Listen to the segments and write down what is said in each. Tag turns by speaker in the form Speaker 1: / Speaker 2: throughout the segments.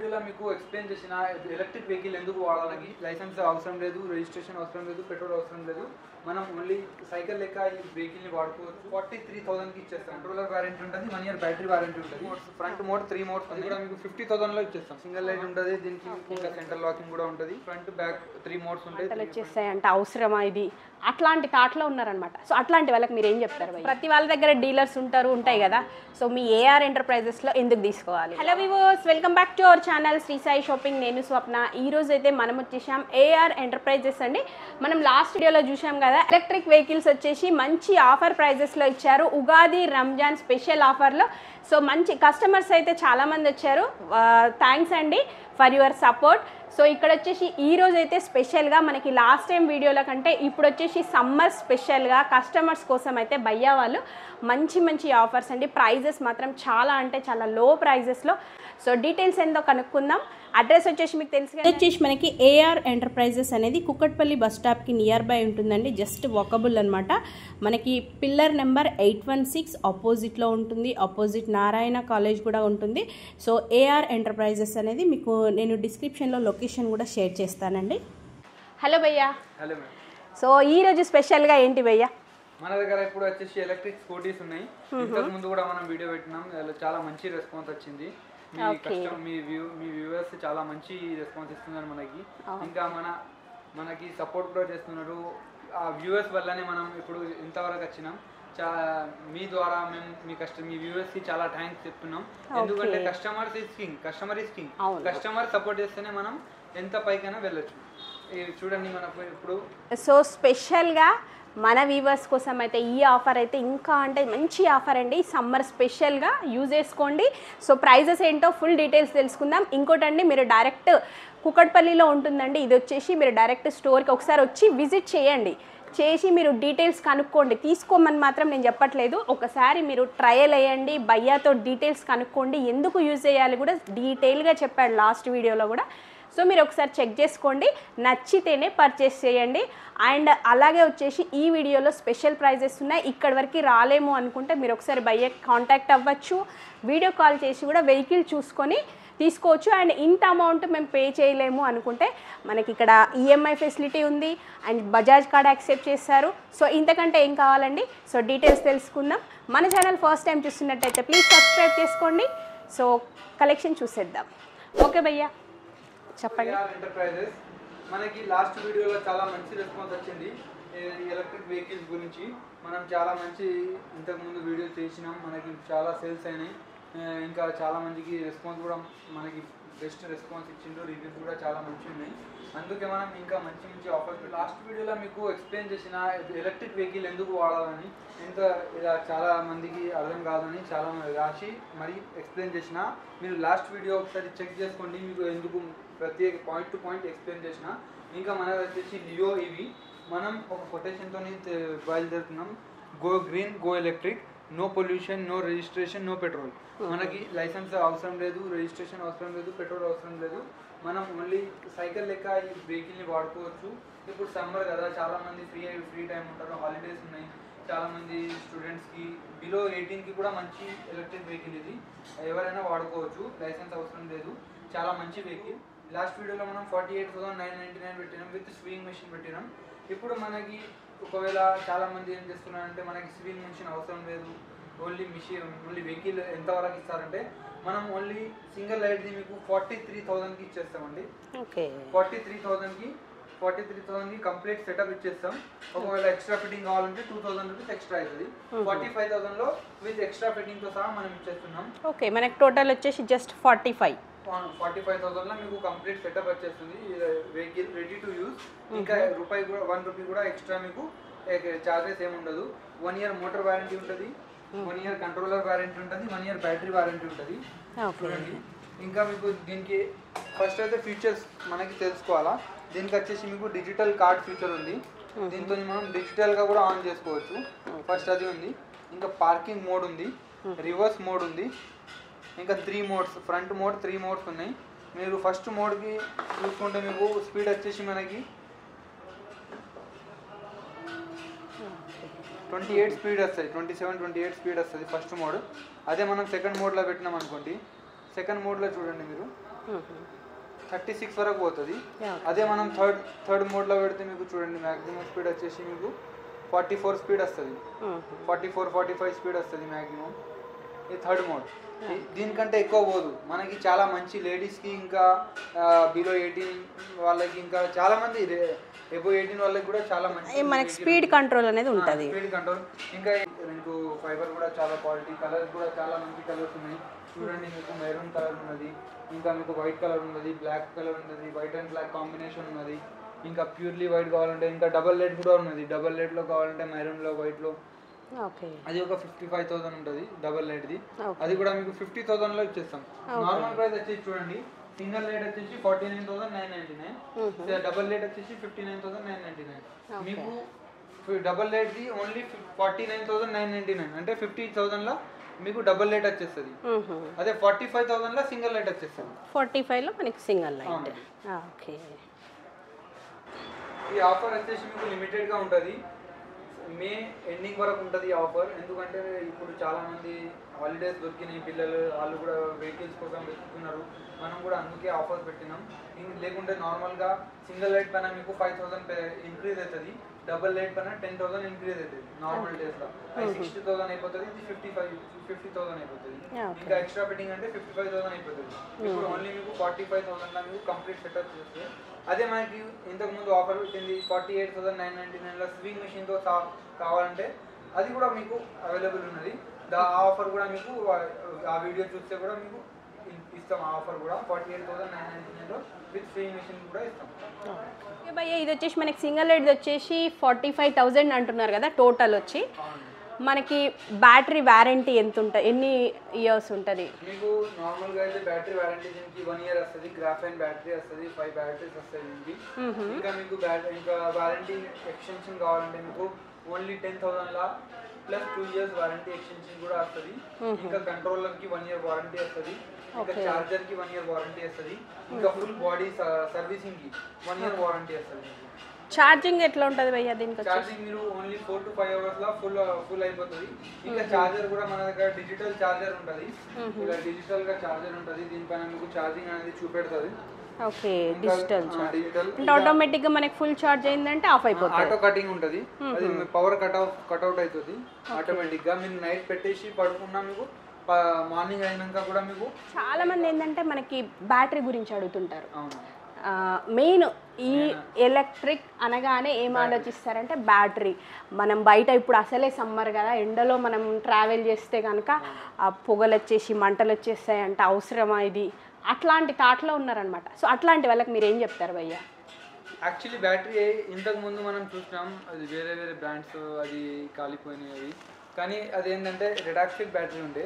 Speaker 1: వీడియోలో మీకు ఎక్స్ప్లెయిన్ చేసిన ఎలక్ట్రిక్ వెహికల్ ఎందుకు వాడాలని లైసెన్స్ అవసరం లేదు, రిజిస్ట్రేషన్ అవసరం లేదు, పెట్రోల్ అవసరం లేదు. మనం ఓన్లీ సైకిల్ లెక్క ఈ వెహికల్ని వాడుకోవచ్చు. 43,000కి ఇచ్చేస్తాం. కంట్రోలర్ వారంటీ ఉంటుంది, 1 year బ్యాటరీ వారంటీ ఉంటుంది. ఫ్రంట్ మోడ్ 3 మోడ్స్ ఉంది కూడా మీకు 50,000లో ఇచ్చేస్తాం. సింగిల్ లైట్ ఉంటుంది, దీనికి ఇంకా సెంటర్ లాకింగ్ కూడా ఉంటుంది. ఫ్రంట్ బ్యాక్ 3 మోడ్స్ ఉంటాయి.
Speaker 2: వచ్చేస్తాయి అంటే అవసరమా ఇది అట్లాంటి థాట్లో ఉన్నారనమాట. సో అట్లాంటి వాళ్ళకి మీరు ఏం చెప్తారు? ప్రతి వాళ్ళ దగ్గర డీలర్స్ ఉంటాయి కదా. సో మీ ఏఆర్ ఎంటర్ప్రైజెస్లో ఎందుకు తీసుకోవాలి? Hello viewers, welcome back to our channel Sri Sai shopping. నేను స్వప్న. ఈ రోజు అయితే మనం వచ్చేసాం ఏఆర్ ఎంటర్ప్రైజెస్ అండి. మనం లాస్ట్ వీడియోలో చూసాం కదా, ఎలక్ట్రిక్ వెహికల్స్ వచ్చేసి మంచి ఆఫర్ ప్రైజెస్లో ఇచ్చారు. ఉగాది రంజాన్ స్పెషల్ ఆఫర్లో. సో మంచి కస్టమర్స్ అయితే చాలామంది వచ్చారు. థ్యాంక్స్ అండి ఫర్ యువర్ సపోర్ట్. సో ఇక్కడ వచ్చేసి ఈ రోజు అయితే స్పెషల్గా మనకి లాస్ట్ టైం వీడియోల కంటే ఇప్పుడు వచ్చేసి సమ్మర్ స్పెషల్గా కస్టమర్స్ కోసం అయితే భయ్యా వాళ్ళు మంచి ఆఫర్స్ అండి. ప్రైజెస్ మాత్రం చాలా అంటే చాలా లో ప్రైజెస్లో. సో డీటెయిల్స్ ఏందో కనుక్కుందాం. అడ్రస్ వచ్చేసి మీకు తెలుసు కదా, వచ్చేసి మనకి ఏఆర్ ఎంటర్ప్రైజెస్ అనేది కుక్కట్పల్లి బస్ స్టాప్కి నియర్ బై ఉంటుందండి. జస్ట్ వాకబుల్ అనమాట. మనకి పిల్లర్ నెంబర్ 816 ఆపోజిట్లో ఉంటుంది. ఆపోజిట్ నారాయణ కాలేజ్ కూడా ఉంటుంది. సో ఏఆర్ ఎంటర్ప్రైజెస్ అనేది మీకు నేను డిస్క్రిప్షన్లో లొకేషన్ కూడా షేర్ చేస్తానండి. హలో భయ్యా.
Speaker 1: Hello madam.
Speaker 2: సో ఈ రోజు స్పెషల్గా ఏంటి భయ్యా?
Speaker 1: మన దగ్గర ఇప్పుడు వచ్చేసి ఎలక్ట్రిక్ స్కూటీస్ ఉన్నాయి. ఇంతకు ముందు కూడా మనం వీడియో పెట్టినాం, చాలా మంచి రెస్పాన్స్ వచ్చింది. మీ వ్యూవర్స్ చాలా మంచి రెస్పాన్స్ ఇస్తున్నారు మనకి. ఇంకా మనకి సపోర్ట్ కూడా చేస్తున్నారు. ఆ వ్యూవర్స్ వల్లనే మనం ఇప్పుడు ఇంతవరకు వచ్చినాం. మీ ద్వారా మేము మీ వ్యూవర్స్కి చాలా థ్యాంక్స్ చెప్తున్నాం. ఎందుకంటే customer is king. Customer support చేస్తేనే మనం ఎంత పైకైనా వెళ్ళొచ్చు. చూడండి మనకు ఇప్పుడు
Speaker 2: సో స్పెషల్గా మన వ్యూవర్స్ కోసం అయితే ఈ ఆఫర్ అయితే ఇంకా అంటే మంచి ఆఫర్ అండి. సమ్మర్ స్పెషల్గా యూజ్ చేసుకోండి. సో ప్రైజెస్ ఏంటో ఫుల్ డీటెయిల్స్ తెలుసుకుందాం. ఇంకోటండి, మీరు డైరెక్ట్ కుక్కట్పల్లిలో ఉంటుందండి. ఇది వచ్చేసి మీరు డైరెక్ట్ స్టోర్కి ఒకసారి వచ్చి విజిట్ చేయండి. చేసి మీరు డీటెయిల్స్ కనుక్కోండి. తీసుకోమని మాత్రం నేను చెప్పట్లేదు. ఒకసారి మీరు ట్రయల్ వేయండి, భయ్యాతో డీటెయిల్స్ కనుక్కోండి. ఎందుకు యూజ్ చేయాలి కూడా డీటెయిల్గా చెప్పాడు లాస్ట్ వీడియోలో కూడా. సో మీరు ఒకసారి చెక్ చేసుకోండి, నచ్చితేనే పర్చేస్ చేయండి. అండ్ అలాగే వచ్చేసి ఈ వీడియోలో స్పెషల్ ప్రైజెస్ ఉన్నాయి. ఇక్కడి వరకు రాలేము అనుకుంటే మీరు ఒకసారి భయ్య కాంటాక్ట్ అవ్వచ్చు. వీడియో కాల్ చేసి కూడా వెహికల్ చూసుకొని తీసుకోవచ్చు. అండ్ ఇంత అమౌంట్ మేము పే చేయలేము అనుకుంటే మనకి ఇక్కడ ఈఎంఐ ఫెసిలిటీ ఉంది. అండ్ బజాజ్ కార్డ్ యాక్సెప్ట్ చేస్తారు. సో ఇంతకంటే ఏం కావాలండి? సో డీటెయిల్స్ తెలుసుకుందాం. మన ఛానల్ ఫస్ట్ టైం చూస్తున్నట్టయితే ప్లీజ్ సబ్స్క్రైబ్ చేసుకోండి. సో కలెక్షన్ చూసేద్దాం. ఓకే భయ్యా, చెప్పండి.
Speaker 1: ఎంటర్ప్రైజెస్ మనకి లాస్ట్ వీడియోలో చాలా మంచి రెస్పాన్స్ వచ్చింది. ఎలక్ట్రిక్ వెహికల్స్ గురించి మనం చాలా మంచి ఇంతకుముందు వీడియో చేసినాం. మనకి చాలా సేల్స్ అయినాయి. ఇంకా చాలా మందికి రెస్పాన్స్ కూడా మనకి బెస్ట్ రెస్పాన్స్ ఇచ్చిండ్రు. రివ్యూస్ కూడా చాలా మంచి ఉన్నాయి. అందుకే మనం ఇంకా మంచి ఆఫర్స్ లాస్ట్ వీడియోలో మీకు ఎక్స్ప్లెయిన్ చేసిన ఎలక్ట్రిక్ వెహికల్ ఎందుకు వాడాలని ఇలా చాలా మందికి అర్థం కాదని చాలా రాసి మరి ఎక్స్ప్లెయిన్ చేసిన. మీరు లాస్ట్ వీడియో ఒకసారి చెక్ చేసుకోండి. మీకు ఎందుకు ప్రత్యేక పాయింట్ టు పాయింట్ ఎక్స్ప్లెయిన్ చేసిన. ఇంకా మనది వచ్చేసి లియో ఇవి. మనం ఒక కొటేషన్తో బయలుదేరుతున్నాం. Go green, go electric, no pollution, no registration, no petrol. మనకి లైసెన్స్ అవసరం లేదు, రిజిస్ట్రేషన్ అవసరం లేదు, పెట్రోల్ అవసరం లేదు. మనం ఓన్లీ సైకిల్ లెక్క ఈ వెహికల్ని వాడుకోవచ్చు. ఇప్పుడు సమ్మర్ కదా, చాలామంది ఫ్రీ టైం ఉంటారు, హాలిడేస్ ఉన్నాయి. చాలామంది స్టూడెంట్స్కి బిలో 18కి కూడా మంచి ఎలక్ట్రిక్ వెహికల్ ఇది. ఎవరైనా వాడుకోవచ్చు, లైసెన్స్ అవసరం లేదు. చాలా మంచి వెహికల్. లాస్ట్ వీడియోలో మనం 48,999 పెట్టినాం, విత్ స్వింగ్ మెషిన్ పెట్టినాం. ఇప్పుడు మనకి ఒకవేళ చాలామంది ఏం చేస్తున్నారంటే మనకి స్వింగ్ మెషిన్ అవసరం లేదు, ఓన్లీ వెహికల్ ఎంతవరకు ఇస్తారంటే మనం ఓన్లీ సింగిల్ లైట్ది మీకు 43,000కి ఇచ్చేస్తామండి. 43,000కి కంప్లీట్ సెటప్ ఇచ్చేస్తాం. ఒకవేళ ఎక్స్ట్రా ఫిట్టింగ్ కావాలంటే 2,000 రూపీస్ ఎక్స్ట్రా అవుతుంది. 45,000లో విత్ ఎక్స్ట్రా ఫిట్టింగ్తో సహా మనం ఇచ్చేస్తున్నాం.
Speaker 2: ఓకే, మనకి టోటల్ వచ్చేసి జస్ట్
Speaker 1: 45,000లో మీకు కంప్లీట్ సెటప్ వచ్చేస్తుంది. Vehicle ready to use. ఇంకా ₹1 రూపీ కూడా ఎక్స్ట్రా మీకు చార్జెస్ ఏమి ఉండదు. 1 year మోటార్ వారంటీ ఉంటుంది, 1 year కంట్రోలర్ వారంటీ ఉంటుంది, 1 year బ్యాటరీ వారంటీ ఉంటుంది. చూడండి, ఇంకా మీకు దీనికి ఫస్ట్ అయితే ఫీచర్స్ మనకి తెలుసుకోవాలా. దీనికి వచ్చేసి మీకు డిజిటల్ కార్డ్ ఫీచర్ ఉంది. దీంతో మనం డిజిటల్గా కూడా ఆన్ చేసుకోవచ్చు. ఫస్ట్ అది ఉంది. ఇంకా పార్కింగ్ మోడ్ ఉంది, రివర్స్ మోడ్ ఉంది. ఇంకా 3 మోడ్స్, ఫ్రంట్ మోడ్ 3 మోడ్స్ ఉన్నాయి. మీరు ఫస్ట్ మోడ్కి చూసుకుంటే మీకు స్పీడ్ వచ్చేసి మనకి 28 స్పీడ్ వస్తుంది, 27-28 స్పీడ్ వస్తుంది ఫస్ట్ మోడ్. అదే మనం సెకండ్ మోడ్లో పెట్టినాం అనుకోండి. సెకండ్ మోడ్లో చూడండి మీరు 36 వరకు పోతుంది.
Speaker 2: Yeah.
Speaker 1: అదే మనం థర్డ్ మోడ్లో పెడితే మీకు చూడండి మ్యాక్సిమం స్పీడ్ వచ్చేసి మీకు 44 స్పీడ్ వస్తుంది, 44-45 స్పీడ్ వస్తుంది మ్యాక్సిమం. ఇది థర్డ్ మోడ్. దీనికంటే ఎక్కువ పోదు. మనకి చాలా మంచి లేడీస్కి ఇంకా బిలో 18 వాళ్ళకి ఇంకా చాలా మంది ఎబో 18 వాళ్ళకి కూడా చాలా మంచి
Speaker 2: మనకి స్పీడ్ కంట్రోల్ అనేది ఉంటుంది.
Speaker 1: Speed control. ఇంకా మీకు ఫైబర్ కూడా చాలా క్వాలిటీ, కలర్స్ కూడా చాలా మంచి కలర్స్ ఉన్నాయి. చూడండి మీకు మెరూన్ కలర్ ఉన్నది, ఇంకా మీకు వైట్ కలర్ ఉన్నది, బ్లాక్ కలర్ ఉన్నది, వైట్ అండ్ బ్లాక్ కాంబినేషన్ ఉన్నది. ఇంకా ప్యూర్లీ వైట్ కావాలంటే ఇంకా డబల్ లైట్ కూడా ఉన్నది. డబల్ లైట్లో కావాలంటే మెరూన్లో వైట్లో
Speaker 2: ఓకే.
Speaker 1: అది ఒక 55,000 ఉంటుంది డబల్ లైట్ది. అది కూడా మీకు 50,000లో ఇచ్చేస్తాం. నార్మల్ ప్రైస్ వచ్చేసి చూడండి సింగిల్ లైట్ వచ్చేసి 49,999, డబల్ లైట్ వచ్చేసి 59,999. మీకు డబల్ లైట్ది ఓన్లీ 49,999 అంటే 50,000లో మీకు డబల్ లైట్ వచ్చేస్తుంది. అదే 45,000లో సింగిల్ లైట్ వచ్చేస్తుంది.
Speaker 2: 45లో మనకి సింగిల్ లైట్. ఓకే.
Speaker 1: ఈ ఆఫర్ వచ్చేసి మీకు లిమిటెడ్గా ఉంటుంది, మే ఎండింగ్ వరకు ఉంటుంది ఈ ఆఫర్. ఎందుకంటే ఇప్పుడు చాలామంది హాలిడేస్ దొరికినాయి, పిల్లలు వాళ్ళు కూడా వెహికల్స్ కోసం వెతుకుతున్నారు. మనం కూడా అందుకే ఆఫర్ పెట్టినాం. లేకుంటే నార్మల్గా సింగిల్ లైట్ పైన మీకు 5,000 ఇంక్రీజ్ అవుతుంది, డబల్ లైట్ పైన 10,000 ఇంక్రీజ్ అవుతుంది. నార్మల్ డేస్లో 60,000 అయిపోతుంది, ఇది 50,000 అయిపోతుంది. ఇంకా ఎక్స్ట్రా ఫిట్టింగ్ అంటే 55,000 అయిపోతుంది. ఇప్పుడు ఓన్లీ మీకు 45,000లో మీకు కంప్లీట్ సెటప్ చేస్తే, అదే మనకి ఇంతకుముందు ఆఫర్ పెట్టింది 48,999లో స్వింగ్ మెషిన్తో కావాలంటే అది కూడా మీకు అవైలబుల్ ఉన్నది. ఆ ఆఫర్ కూడా మీకు ఆ వీడియో చూస్తే కూడా మీకు ఇస్తాం. ఆ ఆఫర్ కూడా 48,999లో విత్ స్వింగ్ మెషిన్ కూడా ఇస్తాం.
Speaker 2: ఓకే భయ్య, ఇది వచ్చేసి మనకి సింగిల్ లైట్ వచ్చేసి 45,000 అంటున్నారు కదా టోటల్ వచ్చి. మనకి బ్యాటరీ వారంటీ ఎంత ఉంటుంది, ఎన్ని ఇయర్స్ ఉంటుంది?
Speaker 1: మీకు నార్మల్గా అయితే బ్యాటరీ వారంటీ దీనికి 1 year వస్తుంది. గ్రాఫైన్ బ్యాటరీ వస్తుంది, 5 బ్యాటరీస్ వస్తాయి దీనికి. ఇంకా మీకు ఇంకా వారంటీ ఎక్స్టెన్షన్ కావాలంటే మీకు ఓన్లీ 10,000లా ప్లస్ 2 years వారంటీ ఎక్స్టెన్షన్ కూడా వస్తుంది. ఇంకా కంట్రోలర్కి 1 year వారంటీ వస్తుంది, ఇంకా చార్జర్కి 1 year వారంటీ వస్తుంది, ఇంకా ఫుల్ బాడీ సర్వీసింగ్కి 1 year వారంటీ వస్తుంది.
Speaker 2: ఛార్జింగ్ ఎట్లా ఉంటుంది భయ్య దీనికి?
Speaker 1: ఛార్జింగ్ మీరు ఓన్లీ 4 to 5 hours ఫుల్ అయిపోతుంది. ఇంకా ఛార్జర్ కూడా మన దగ్గర డిజిటల్ ఛార్జర్ ఉంటుంది. ఇలా డిజిటల్గా ఛార్జర్ ఉంటుంది, దీనిపైన మీకు ఛార్జింగ్ అనేది చూపెడుతుంది.
Speaker 2: ఓకే, డిజిటల్ అంటే ఆటోమేటిక్గా మనకి ఫుల్ ఛార్జ్ అయిందంటే ఆఫ్ అయిపోతుంది.
Speaker 1: ఆటో కటింగ్ ఉంటుంది, అది పవర్ కట్అవుట్ అవుతుంది ఆటోమేటిక్గా. మీరు నైట్ పెట్టేసి పడుకున్నా మీకు మార్నింగ్ అయినాక కూడా మీకు.
Speaker 2: చాలా మంది ఏంటంటే మనకి బ్యాటరీ గురించి అడుగుతుంటారు. మెయిన్ ఈ ఎలక్ట్రిక్ అనగానే ఏం ఆలోచిస్తారంటే బ్యాటరీ. మనం బయట ఇప్పుడు అసలే సమ్మర్ కదా, ఎండలో మనం ట్రావెల్ చేస్తే కనుక ఆ పొగలు వచ్చేసి మంటలు వచ్చేస్తాయంటే అవసరమా ఇది, అట్లాంటి థాట్లో ఉన్నారనమాట. సో అట్లాంటి వాళ్ళకి మీరు ఏం చెప్తారు భయ్య?
Speaker 1: యాక్చువల్లీ బ్యాటరీ ఇంతకు ముందు మనం చూసినాం, అది వేరే బ్రాండ్స్ అది కాలిపోయినాయి. కానీ అదేంటంటే రెడాక్సిడ్ బ్యాటరీ ఉండే,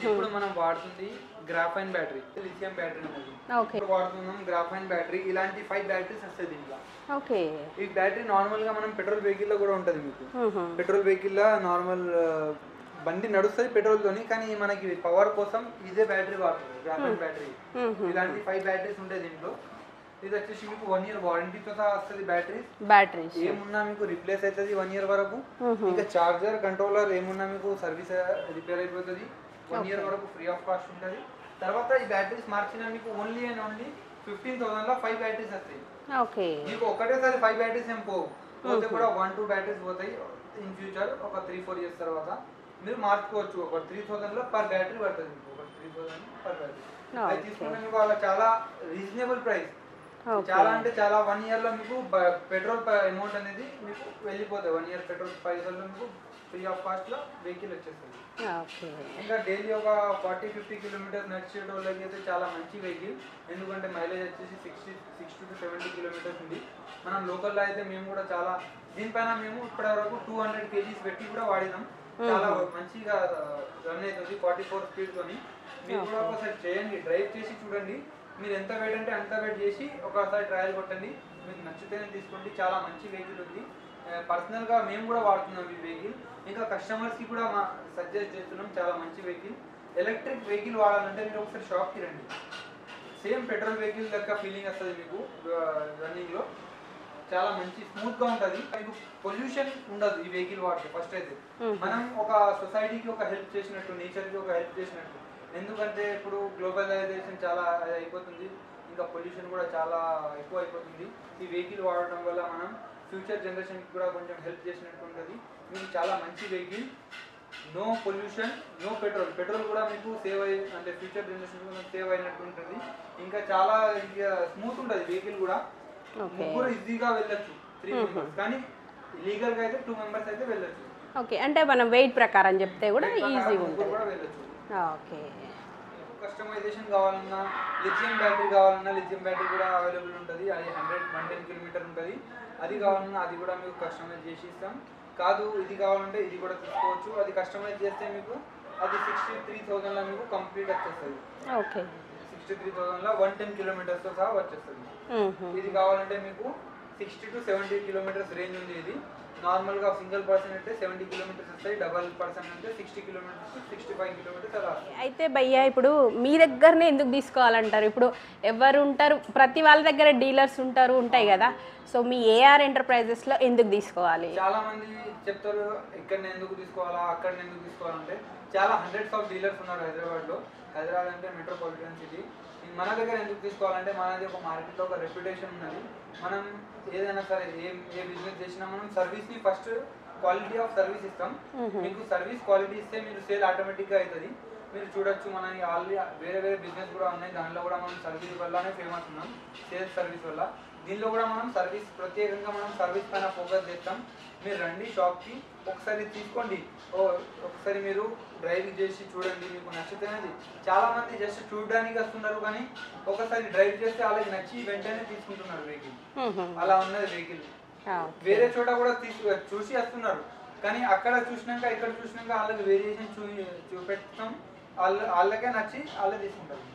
Speaker 1: ఇప్పుడు మనం వాడుతుంది గ్రాఫైన్ బ్యాటరీ, లిథియం బ్యాటరీ ఉన్నది. ఇప్పుడు వాడుతున్నాం గ్రాఫైన్ బ్యాటరీ. ఇలాంటి 5 బ్యాటరీస్ వస్తాయి దీంట్లో.
Speaker 2: ఓకే.
Speaker 1: ఈ బ్యాటరీ నార్మల్ గా మనం పెట్రోల్ వెహికల్ లో కూడా ఉంటుంది. మీకు పెట్రోల్ వెహికల్ లో నార్మల్ బండి నడుస్తుంది పెట్రోల్ తోని, కానీ మనకి పవర్ కోసం ఇదే బ్యాటరీ వాడుతుంది, గ్రాఫైన్ బ్యాటరీ. ఇలాంటి 5 బ్యాటరీస్ ఉంటాయి దీంట్లో. ఇది వచ్చేసి మీకు 1 year వారంటీతో వస్తుంది. బ్యాటరీస్ ఏమున్నా మీకు రిప్లేస్ అవుతుంది 1 year వరకు. ఇంకా చార్జర్ కంట్రోలర్ ఏమున్నా మీకు సర్వీస్ రిపేర్ అయిపోతుంది, 1 year వరకు ఫ్రీ ఆఫ్ కాస్ట్ ఉంటుంది. తర్వాత ఈ బ్యాటరీస్ మార్చినా మీకు ఓన్లీ 15,000లో 5 బ్యాటరీస్ వస్తాయి.
Speaker 2: ఓకే.
Speaker 1: మీకు ఒకటేసారి 5 బ్యాటరీస్ ఏం పోతే కూడా 1-2 బ్యాటరీస్ పోతాయి. ఇన్ ఫ్యూచర్ ఒక 3-4 years తర్వాత మీరు మార్చుకోవచ్చు. ఒక 3,000లో పర్ బ్యాటరీ పడుతుంది మీకు, ఒక 3,000 పర్ బ్యాటరీ. అది తీసుకుంటే మీకు వాళ్ళ చాలా రీజనబుల్ ప్రైస్. చాలా అంటే చాలా 1 yearలో మీకు పెట్రోల్ అమౌంట్ అనేది మీకు వెళ్ళిపోతుంది. 1 year పెట్రోల్ పైసల్లో మీకు ఫ్రీ ఆఫ్ కాస్ట్లో వెహికల్ వచ్చేస్తుంది. ఇంకా డైలీ ఒక 40-50 kilometers నడిచే వాళ్ళకి అయితే చాలా మంచి వెహికల్. ఎందుకంటే మైలేజ్ వచ్చేసి 60-70 kilometers ఉంది. మనం లోకల్లో అయితే మేము కూడా చాలా దీనిపైన మేము ఇప్పటివరకు 200 kgs పెట్టి కూడా వాడినాం. చాలా మంచిగా రన్ అవుతుంది 44 speedతోని. మీరు కూడా ఒకసారి చేయండి, డ్రైవ్ చేసి చూడండి. మీరు ఎంత వెయిట్ అంటే అంత వెయిట్ చేసి ఒకసారి ట్రయల్ కొట్టండి, మీకు నచ్చితేనే తీసుకోండి. చాలా మంచి వెహికల్ ఉంది. పర్సనల్గా మేము కూడా వాడుతున్నాం ఈ వెహికల్. ఇంకా కస్టమర్స్కి కూడా సజెస్ట్ చేస్తున్నాం, చాలా మంచి వెహికల్. ఎలక్ట్రిక్ వెహికల్ వాడాలంటే మీరు ఒకసారి షాప్కి రండి. సేమ్ పెట్రోల్ వెహికల్ లెక్క ఫీలింగ్ వస్తుంది మీకు రన్నింగ్లో. చాలా మంచి స్మూత్గా ఉంటుంది, మీకు పొల్యూషన్ ఉండదు ఈ వెహికల్ వాడితే. ఫస్ట్ అయితే మనం ఒక సొసైటీకి ఒక హెల్ప్ చేసినట్టు, నేచర్కి ఒక హెల్ప్ చేసినట్టు. ఎందుకంటే ఇప్పుడు గ్లోబలైజేషన్ చాలా అయిపోతుంది, ఇంకా పొల్యూషన్ కూడా చాలా ఎక్కువ అయిపోతుంది. ఈ వెహికల్ వాడడం వల్ల మనం ఫ్యూచర్ జనరేషన్కి కూడా కొంచెం హెల్ప్ చేసినట్టు ఉంటుంది. మీకు చాలా మంచి vehicle, no pollution, no petrol. Petrol కూడా మీకు సేవ్ అయ్యి అంటే ఫ్యూచర్ జనరేషన్ కూడా సేవ్ అయినట్టు ఉంటుంది. ఇంకా చాలా ఇంకా స్మూత్ ఉంటుంది వెహికల్ కూడా. ముగ్గురు ఈజీగా వెళ్ళొచ్చు, 3 మెంబర్స్. కానీ లీగల్గా అయితే 2 మెంబర్స్ అయితే వెళ్ళొచ్చు.
Speaker 2: ఓకే, అంటే మనం వెయిట్ ప్రకారం చెప్తే కూడా ఈజీగా ఉంటుంది.
Speaker 1: కూడా వెళ్ళొచ్చు.
Speaker 2: ఓకే,
Speaker 1: కస్టమైజేషన్ కావాలన్నా, లిథియం బ్యాటరీ కావాలన్నా లిథియం బ్యాటరీ కూడా అవైలబుల్ ఉంటుంది. అది 110 కిలోమీటర్ ఉంటుంది. అది కావాలన్నా అది కూడా మీకు కస్టమైజ్ చేసి ఇస్తాం. కాదు ఇది కావాలంటే ఇది కూడా తీసుకోవచ్చు. అది కస్టమైజ్ చేస్తే మీకు అది 63,000లో మీకు కంప్లీట్ వచ్చేస్తుంది.
Speaker 2: ఓకే,
Speaker 1: 63,000లో 110 కిలోమీటర్స్తో సహా వచ్చేస్తుంది. ఇది కావాలంటే మీకు 60 to 70 కిలోమీటర్స్ రేంజ్ ఉంది. ఇది నార్మల్గా సింగిల్ పర్సన్ అంటే 70 కిలోమీటర్స్ వస్తాయి, డబల్ పర్సన్ అంటే 60 కిలోమీటర్స్ 65 కిలోమీటర్స్ అలా.
Speaker 2: అయితే భయ్యా ఇప్పుడు మీ దగ్గరనే ఎందుకు తీసుకోవాలంటారు? ఇప్పుడు ఎవరు ఉంటారు, ప్రతి వాళ్ళ దగ్గర డీలర్స్ ఉంటాయి కదా. సో మీ ఏఆర్ ఎంటర్ప్రైజెస్లో ఎందుకు తీసుకోవాలి?
Speaker 1: చాలా మంది చెప్తారు ఇక్కడ ఎందుకు తీసుకోవాలా, అక్కడ ఎందుకు తీసుకోవాలంటే చాలా హండ్రెడ్స్ ఆఫ్ డీలర్స్ ఉన్నారు హైదరాబాద్లో. హైదరాబాద్ అంటే మెట్రోపాలిటన్ సిటీ. మన దగ్గర ఎందుకు తీసుకోవాలంటే మనది ఒక మార్కెట్లో ఒక రెప్యుటేషన్ ఉన్నది. మనం ఏదైనా సరే ఏ బిజినెస్ చేసినా మనం సర్వీస్ని ఫస్ట్ క్వాలిటీ ఆఫ్ సర్వీస్ ఇస్తాం. మీకు సర్వీస్ క్వాలిటీ ఇస్తే మీరు సేల్ ఆటోమేటిక్గా అవుతుంది. మీరు చూడొచ్చు మనకి ఆల్రెడీ వేరే బిజినెస్ కూడా ఉన్నాయి, దాంట్లో కూడా మనం సర్వీస్ వల్లనే ఫేమస్ ఉన్నాం, సేల్స్ సర్వీస్ వల్ల. దీనిలో కూడా మనం సర్వీస్ ప్రత్యేకంగా మనం సర్వీస్ పైన ఫోకస్ చేస్తాం. మీరు రండి షాప్కి, ఒకసారి తీసుకోండి, ఒకసారి మీరు డ్రైవ్ చేసి చూడండి, మీకు నచ్చుతున్నది. చాలామంది జస్ట్ చూడడానికి వస్తున్నారు, కానీ ఒకసారి డ్రైవ్ చేస్తే వాళ్ళకి నచ్చి వెంటనే తీసుకుంటున్నారు వెహికల్. అలా ఉన్నది వెహికల్. వేరే చోట కూడా చూసి వస్తున్నారు, కానీ అక్కడ చూసినాక ఇక్కడ చూసినాక వాళ్ళకి వేరియేషన్ చూపెడతాం, వాళ్ళకే నచ్చి వాళ్ళే తీసుకుంటారు.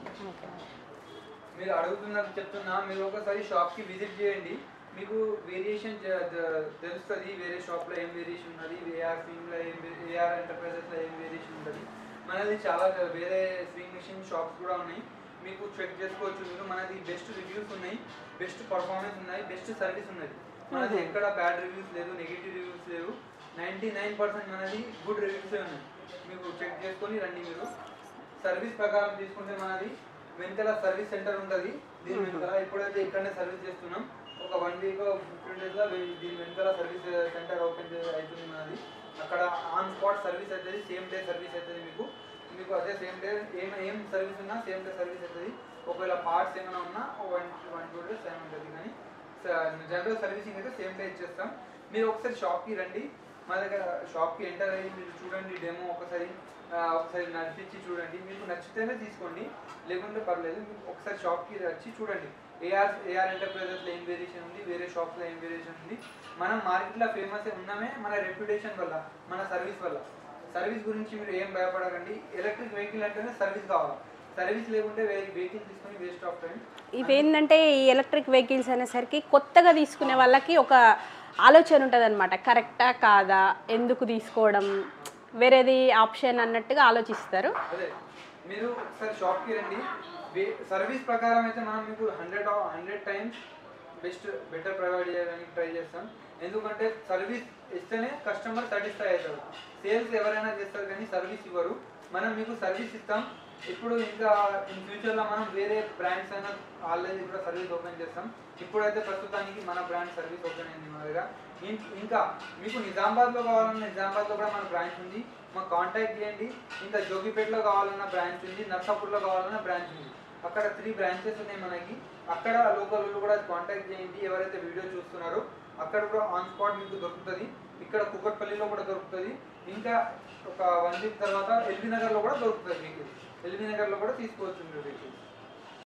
Speaker 1: మీరు అడుగుతున్నారు చెప్తున్నా, మీరు ఒకసారి షాప్కి విజిట్ చేయండి, మీకు వేరియేషన్ తెలుస్తుంది. వేరే షాప్లో ఏం వేరియేషన్ ఉన్నది, ఏఆర్ స్వింగ్లో ఏఆర్ ఎంటర్ప్రైజెస్లో ఏం వేరియేషన్ ఉంటుంది. మనది చాలా వేరే స్వింగ్ మిషన్ షాప్స్ కూడా ఉన్నాయి, మీకు చెక్ చేసుకోవచ్చు. మీరు మనది బెస్ట్ రివ్యూస్ ఉన్నాయి, బెస్ట్ పర్ఫార్మెన్స్ ఉన్నాయి, బెస్ట్ సర్వీస్ ఉన్నది. మనది ఎక్కడ బ్యాడ్ రివ్యూస్ లేదు, నెగిటివ్ రివ్యూస్ లేవు. 99% మనది గుడ్ రివ్యూసే ఉన్నాయి. మీకు చెక్ చేసుకొని రండి. మీరు సర్వీస్ ప్రకారం తీసుకుంటే మనది వెనకాల సర్వీస్ సెంటర్ ఉంటుంది. దీని వెనకాల ఇప్పుడైతే ఇక్కడనే సర్వీస్ చేస్తున్నాం. ఒక 1 week 15 daysలో దీని వెనకాల సర్వీస్ సెంటర్ ఓపెన్ అవుతుంది మనది. అక్కడ ఆన్ స్పాట్ సర్వీస్ అవుతుంది, సేమ్ డే సర్వీస్ అవుతుంది. మీకు అదే సేమ్ డే ఏం సర్వీస్ ఉన్నా సేమ్ డే సర్వీస్ అవుతుంది. ఒకవేళ పార్ట్స్ ఏమైనా ఉన్నా 1-2 days టైం ఉంటుంది, కానీ జనరల్ సర్వీసింగ్ అయితే సేమ్ డే ఇచ్చేస్తాం. మీరు ఒకసారి షాప్కి రండి, మా దగ్గర షాప్కి ఎంటర్ అయ్యి మీరు చూడండి, డెమో ఒకసారి నడిపించి చూడండి. మీకు నచ్చితేనే తీసుకోండి, లేకుంటే పర్లేదు. మీకు ఒకసారి షాప్కి వచ్చి చూడండి. ఏఆర్ ఎంటర్ప్రైజెస్లో ఏం వేరియేషన్ ఉంది, వేరే షాప్లో ఏం వేరియేషన్ ఉంది. మనం మార్కెట్లో ఫేమస్ ఉన్నామే మన రెప్యుటేషన్ వల్ల, మన సర్వీస్ వల్ల. సర్వీస్ గురించి మీరు ఏం భయపడకండి. ఎలక్ట్రిక్ వెహికల్ అంటేనే సర్వీస్ కావాలి, సర్వీస్ లేకుంటే వెహికల్ తీసుకొని వేస్ట్ ఆఫ్ టైం.
Speaker 2: ఇవేంటంటే ఈ ఎలక్ట్రిక్ వెహికల్స్ అనేసరికి కొత్తగా తీసుకునే వాళ్ళకి ఒక ఆలోచన ఉంటుంది అనమాట, కరెక్టా కాదా, ఎందుకు తీసుకోవడం, వేరేది ఆప్షన్ అన్నట్టుగా ఆలోచిస్తారు.
Speaker 1: అదే మీరు ఒకసారి షాప్కి రండి. సర్వీస్ ప్రకారం అయితే మనం మీకు 100 times బెటర్ ప్రొవైడ్ చేయడానికి ట్రై చేస్తాం. ఎందుకంటే సర్వీస్ ఇస్తేనే కస్టమర్ సాటిస్ఫై అవుతారు. సేల్స్ ఎవరైనా చేస్తారు కానీ సర్వీస్ ఇవ్వరు. మనం మీకు సర్వీస్ ఇస్తాం. ఇప్పుడు ఇంకా ఇన్ ఫ్యూచర్లో మనం వేరే బ్రాండ్స్ అయినా ఆల్రెడీ కూడా సర్వీస్ ఓపెన్ చేస్తాం. ఇప్పుడైతే ప్రస్తుతానికి మన బ్రాండ్ సర్వీస్ ఓపెన్ అయింది మా దగ్గర. ఇంకా మీకు నిజామాబాద్లో కావాలన్నా నిజామాబాద్లో కూడా మన బ్రాంచ్ ఉంది, మాకు కాంటాక్ట్ చేయండి. ఇంకా జోగిపేటలో కావాలన్నా బ్రాంచ్ ఉంది, నర్సాపూర్లో కావాలన్నా బ్రాంచ్ ఉంది. అక్కడ 3 branches ఉన్నాయి మనకి. అక్కడ లోకల్ కూడా కాంటాక్ట్ చేయండి. ఎవరైతే వీడియో చూస్తున్నారో అక్కడ కూడా ఆన్ స్పాట్ మీకు దొరుకుతుంది. ఇక్కడ కుకట్పల్లిలో కూడా దొరుకుతుంది. ఇంకా ఒక 1 week తర్వాత ఎల్బీ నగర్లో కూడా దొరుకుతుంది. మీకు ఎల్బీ నగర్లో కూడా తీసుకోవచ్చు మీరు వెహికల్స్.